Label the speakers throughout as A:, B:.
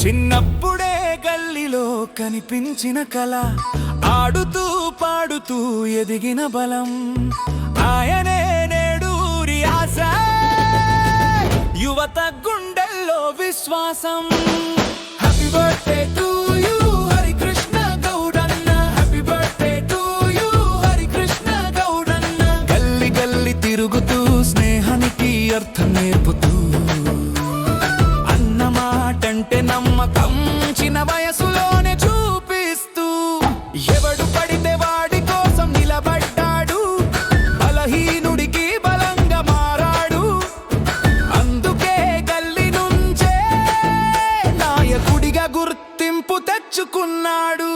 A: చిన్నప్పుడే గల్లీలో కనిపించిన కళ, ఆడుతూ పాడుతూ ఎదిగిన బలం, ఆయనే నేడు ఊరి ఆశ, యువత గుండెల్లో విశ్వాసం. Happy birthday to you Harikrishna గౌడన్న, happy birthday to you Harikrishna గౌడన్న. గల్లి గల్లి తిరుగుతూ స్నేహానికి అర్థం నేర్పుతూ, అన్నమాటంటే నమ్మకం చిన్న వయసులోనే చూపిస్తూ, ఎవడు పడితే వాడి కోసం నిలబడ్డాడు, బలహీనుడికి బలంగా మారాడు. అందుకే గల్లి నుంచే నాయకుడిగా గుర్తింపు తెచ్చుకున్నాడు.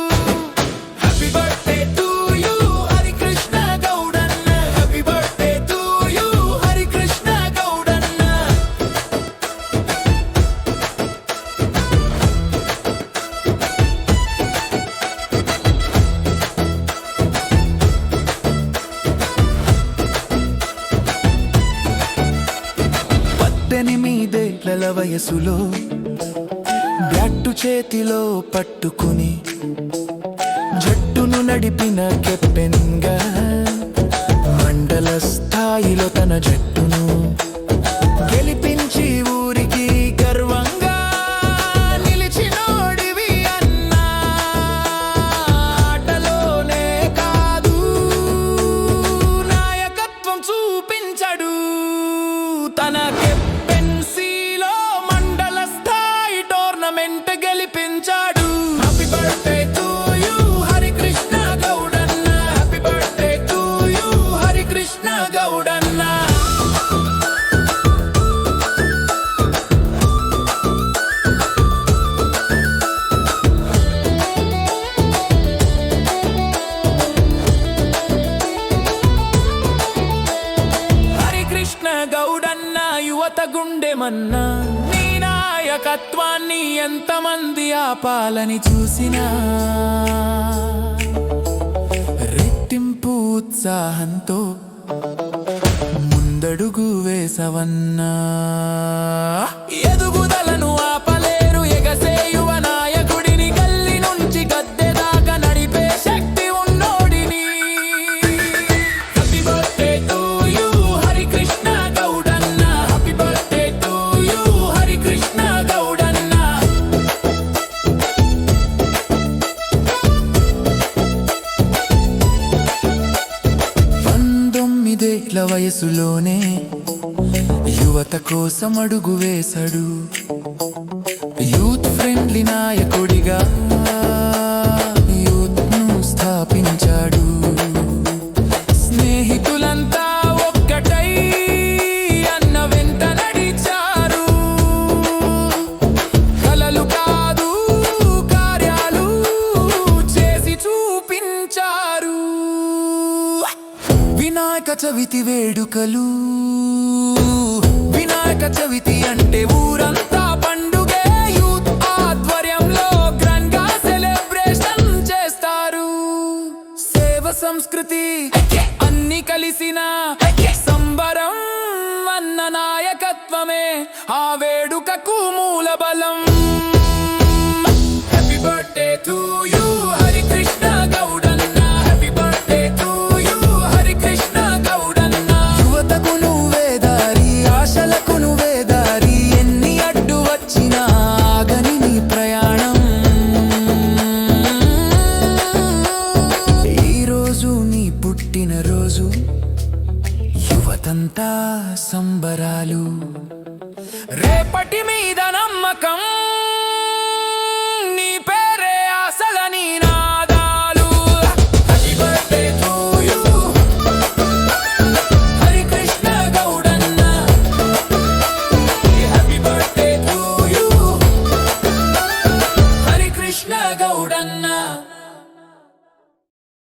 A: Happy birthday to you Harikrishna గౌడన్న, happy birthday to you Harikrishna గౌడన్న. పద్దెనిమిదేళ్ల వయసులో బ్యాట్టు చేతిలో పట్టుకుని జట్టును నడిపిన కెప్టెన్గా, మండల స్థాయిలో తన జట్టును గెలిపించి ఊరికి గర్వంగా నిలిచినోడివి అన్నా. ఆటలోనే కాదు నాయకత్వం చూపించాడు, తన కెప్టెన్సీలో మండల స్థాయి టోర్నమెంట్ గెలిపించాడు. Happy birthday to you Harikrishna గౌడన్న, happy birthday to you Harikrishna గౌడన్న. హరికృష్ణ గౌడన్న యువత గుండెమన్నా, నీ నాయకత్వాన్ని ఎంతమంది ఆపాలని చూసినా, రెట్టింపు ఉత్సాహంతో ముందడుగు వేసవన్నా. ఎదుగుదలను ఆపలేరు ఎగసే యువ నాయకుడిని, గల్లి నుంచి గద్దె దాకా నడిపే శక్తి ఉన్నోడిని. Happy birthday to you Harikrishna గౌడన్న, happy birthday to you Harikrishna గౌడన్న. 19 వయసులోనే యువత కోసం అడుగు వేశాడు, యూత్ ఫ్రెండ్లీ నాయకుడిగా యూత్ను స్థాపించాడు. స్నేహితులంతా ఒక్కటై అన్న వెంట నడిచారు, కలలు కాదు కార్యాలు చేసి చూపించారు. వినాయక చవితి వేడుకలు, వినాయక చవితి అంటే ఊరంతా పండుగే, యూత్ ఆధ్వర్యంలో గ్రాండ్ గా సెలబ్రేషన్ చేస్తారు. సేవ సంస్కృతి అన్ని కలిసిన సంబరం అన్న నాయకత్వమే ఆ వేడుకకు మూల బలం. Happy birthday to you Harikrishna గౌడన్న, happy birthday to you Harikrishna గౌడన్న. యువతకు నువ్వే దారి, ఆశలకు నువ్వే దారి, ఎన్ని అడ్డు వచ్చినా ఆగని నీ ప్రయాణం. ఈరోజు నీ పుట్టినరోజు, యువతంతా సంబరాలు, రేపటి మీద నమ్మకం.